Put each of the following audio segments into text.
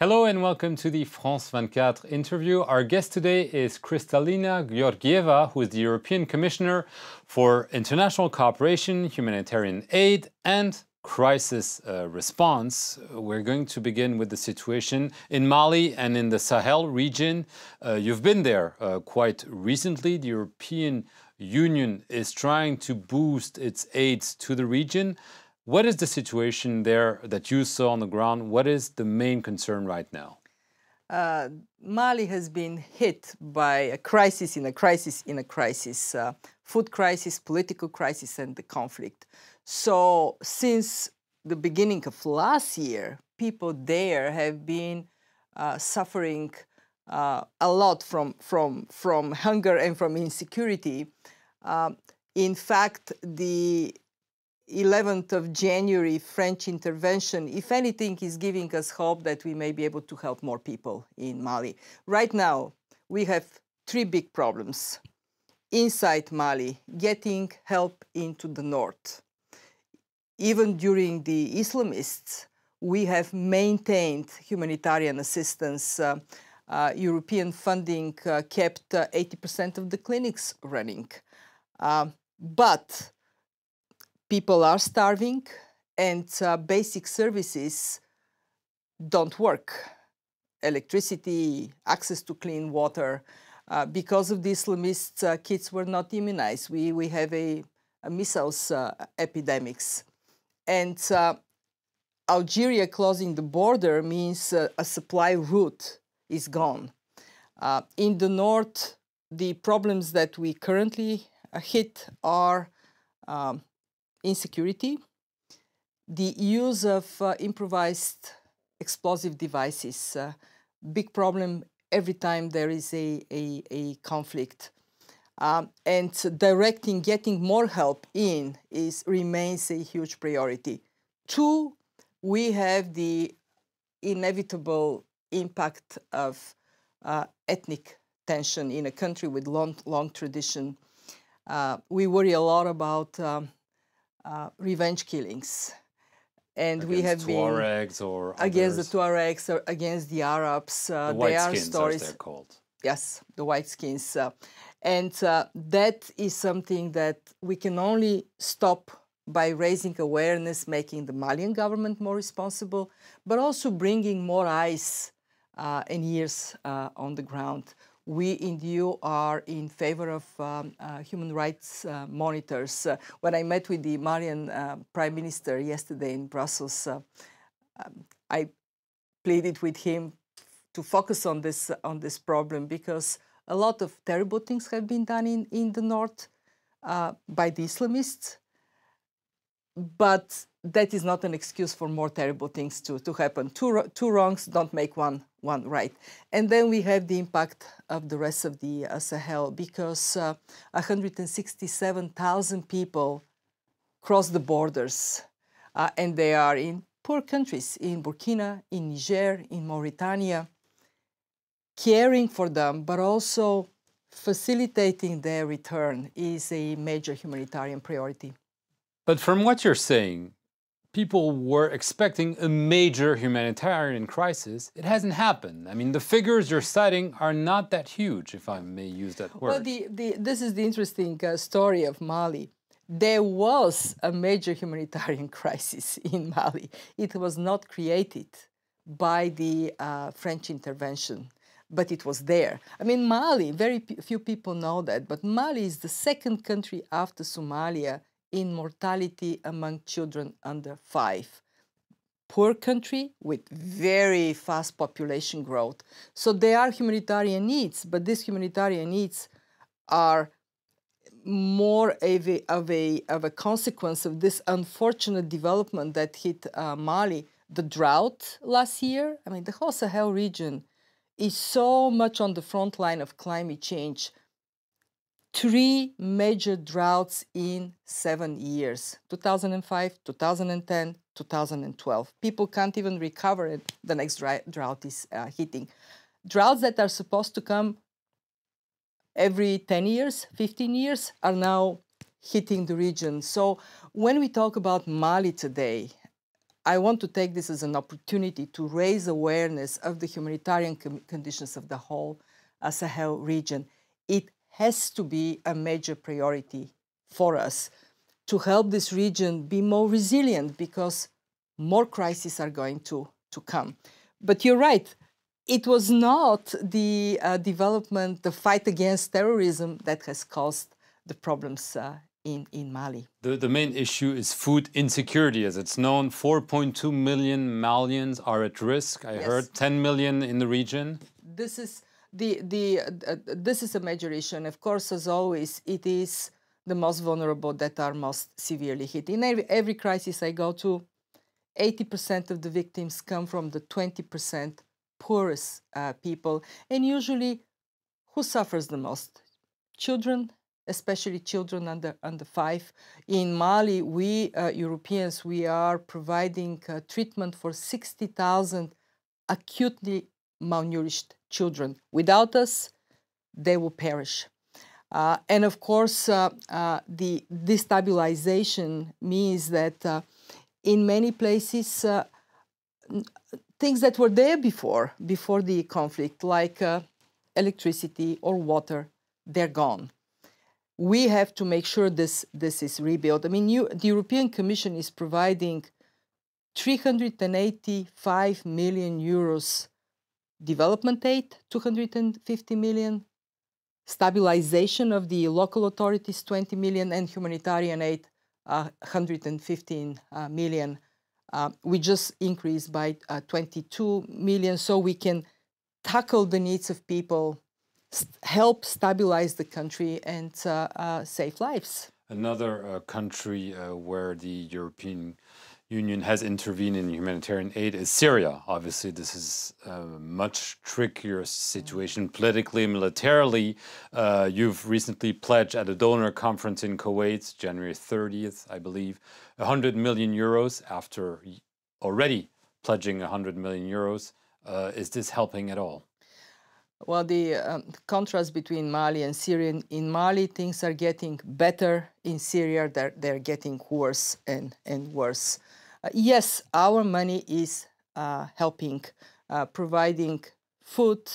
Hello and welcome to the France 24 interview. Our guest today is Kristalina Georgieva, who is the European Commissioner for International Cooperation, Humanitarian Aid and Crisis Response. We're going to begin with the situation in Mali and in the Sahel region. You've been there quite recently. The European Union is trying to boost its aid to the region. What is the situation there that you saw on the ground? What is the main concern right now? Mali has been hit by a crisis in a crisis in a crisis, food crisis, political crisis, and the conflict. So since the beginning of last year, people there have been suffering a lot from hunger and from insecurity. In fact, the 11th of January French intervention, if anything, is giving us hope that we may be able to help more people in Mali. Right now, we have three big problems. Inside Mali, getting help into the north. Even during the Islamists, we have maintained humanitarian assistance. European funding kept 80% of the clinics running. But people are starving and basic services don't work. Electricity, access to clean water. Because of the Islamists, kids were not immunized. We have a measles epidemics. And Algeria closing the border means a supply route is gone. In the north, the problems that we currently hit are insecurity, the use of improvised explosive devices, big problem every time there is a conflict. And getting more help in remains a huge priority. Two, we have the inevitable impact of ethnic tension in a country with long tradition. We worry a lot about revenge killings. And we have been Tuaregs or against others. the Tuaregs or against the Arabs. The Whiteskins, as they're called. Yes, the Whiteskins. And that is something that we can only stop by raising awareness, making the Malian government more responsible, but also bringing more eyes and ears on the ground. We in the EU are in favor of human rights monitors. When I met with the Malian Prime Minister yesterday in Brussels, I pleaded with him to focus on this problem because a lot of terrible things have been done in the north by the Islamists, but that is not an excuse for more terrible things to happen. Two wrongs don't make one right. And then we have the impact of the rest of the Sahel because 167,000 people cross the borders and they are in poor countries, in Burkina, in Niger, in Mauritania, caring for them, but also facilitating their return is a major humanitarian priority. But from what you're saying, people were expecting a major humanitarian crisis. It hasn't happened. I mean, the figures you're citing are not that huge, if I may use that word. Well, this is the interesting story of Mali. There was a major humanitarian crisis in Mali. It was not created by the French intervention, but it was there. I mean, Mali, very few people know that, but Mali is the second country after Somalia in mortality among children under 5. Poor country with very fast population growth. So there are humanitarian needs, but these humanitarian needs are more of a consequence of this unfortunate development that hit Mali. The drought last year, I mean, the whole Sahel region is so much on the front line of climate change. 3 major droughts in 7 years, 2005, 2010, 2012. People can't even recover it. The next drought is hitting. Droughts that are supposed to come every 10 years, 15 years are now hitting the region. So when we talk about Mali today, I want to take this as an opportunity to raise awareness of the humanitarian conditions of the whole Sahel region. It has to be a major priority for us to help this region be more resilient, because more crises are going to come. But you're right, it was not the development, the fight against terrorism that has caused the problems in Mali. The main issue is food insecurity, as it's known. 4.2 million Malians are at risk. I heard 10 million in the region. This is this is a major issue, and of course, as always, it is the most vulnerable that are most severely hit. In every crisis I go to, 80% of the victims come from the 20% poorest people, and usually, who suffers the most? Children, especially children under 5. In Mali, we Europeans, we are providing treatment for 60,000 acutely malnourished children. Without us, they will perish. And of course, the destabilization means that in many places, things that were there before the conflict, like electricity or water, they're gone. We have to make sure this is rebuilt. I mean, the European Commission is providing 385 million euros development aid, 250 million, stabilization of the local authorities, 20 million, and humanitarian aid, 115 million. We just increased by 22 million, so we can tackle the needs of people, help stabilize the country, and save lives. Another country where the European Union has intervened in humanitarian aid is Syria. Obviously, this is a much trickier situation politically, militarily. You've recently pledged at a donor conference in Kuwait, January 30th, I believe, 100 million euros after already pledging 100 million euros. Is this helping at all? Well, the contrast between Mali and Syria, in Mali, things are getting better. In Syria, they're getting worse and worse. Yes, our money is helping, providing food,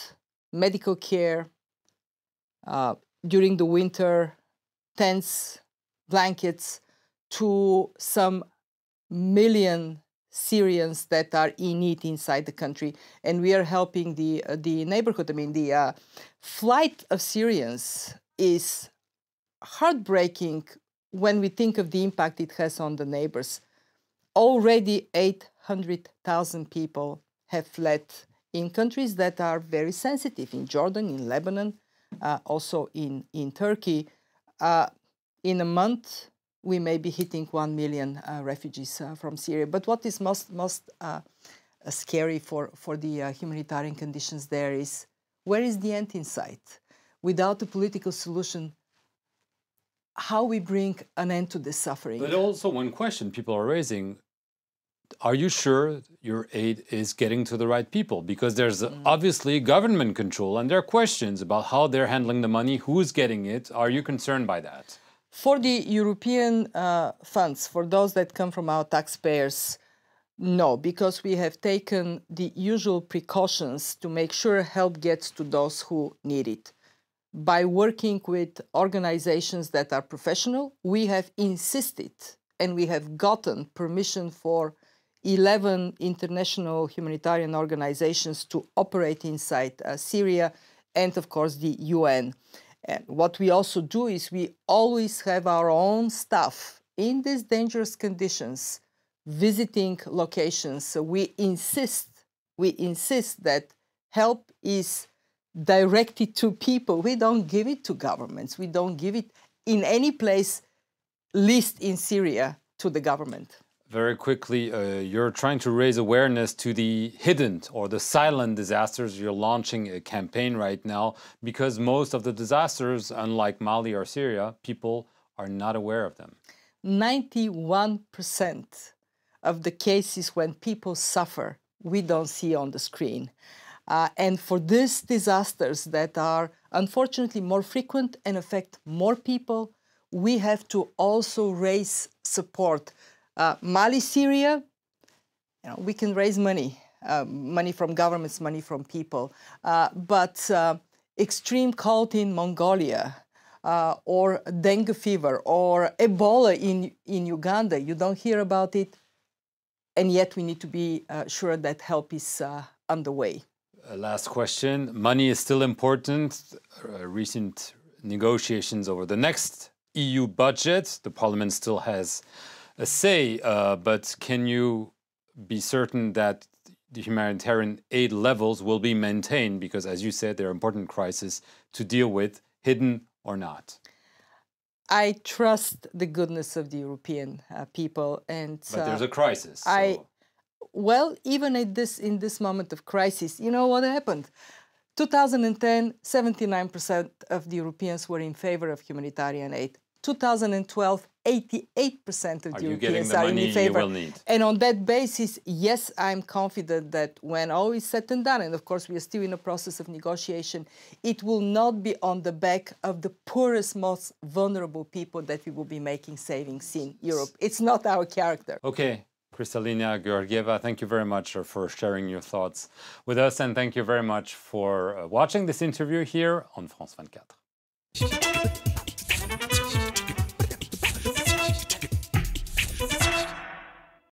medical care, during the winter, tents, blankets, to some million Syrians that are in need inside the country. And we are helping the neighborhood. I mean, the flight of Syrians is heartbreaking when we think of the impact it has on the neighbors. Already 800,000 people have fled in countries that are very sensitive, in Jordan, in Lebanon, also in Turkey. In a month, we may be hitting 1 million refugees from Syria. But what is most scary for the humanitarian conditions there is, where is the end in sight? Without a political solution, how we bring an end to this suffering? But also one question people are raising, are you sure your aid is getting to the right people? Because there's obviously government control, and there are questions about how they're handling the money, who's getting it. Are you concerned by that? For the European funds, for those that come from our taxpayers, no, because we have taken the usual precautions to make sure help gets to those who need it. By working with organizations that are professional, we have insisted and we have gotten permission for 11 international humanitarian organizations to operate inside Syria, and of course the UN. And what we also do is we always have our own staff in these dangerous conditions visiting locations. So we insist that help is directed to people. We don't give it to governments. We don't give it in any place, least in Syria, to the government. Very quickly, you're trying to raise awareness to the hidden or the silent disasters. You're launching a campaign right now because most of the disasters, unlike Mali or Syria, people are not aware of them. 91% of the cases when people suffer, we don't see on the screen. And for these disasters that are unfortunately more frequent and affect more people, we have to also raise support. Mali, Syria, we can raise money, money from governments, money from people. But extreme cold in Mongolia, or dengue fever, or Ebola in Uganda, you don't hear about it. And yet we need to be sure that help is underway. Last question. Money is still important. Recent negotiations over the next EU budget. The Parliament still has a say, but can you be certain that the humanitarian aid levels will be maintained? Because, as you said, there are important crises to deal with, hidden or not. I trust the goodness of the European people, and but there's a crisis. So. Well, even in this moment of crisis, you know what happened? 2010, 79% of the Europeans were in favor of humanitarian aid. 2012, 88% of the Europeans are in favor. You will need? And on that basis, yes, I'm confident that when all is said and done, and of course we are still in a process of negotiation, it will not be on the back of the poorest, most vulnerable people that we will be making savings in Europe. It's not our character. Okay. Kristalina Georgieva, thank you very much for sharing your thoughts with us, and thank you very much for watching this interview here on France 24.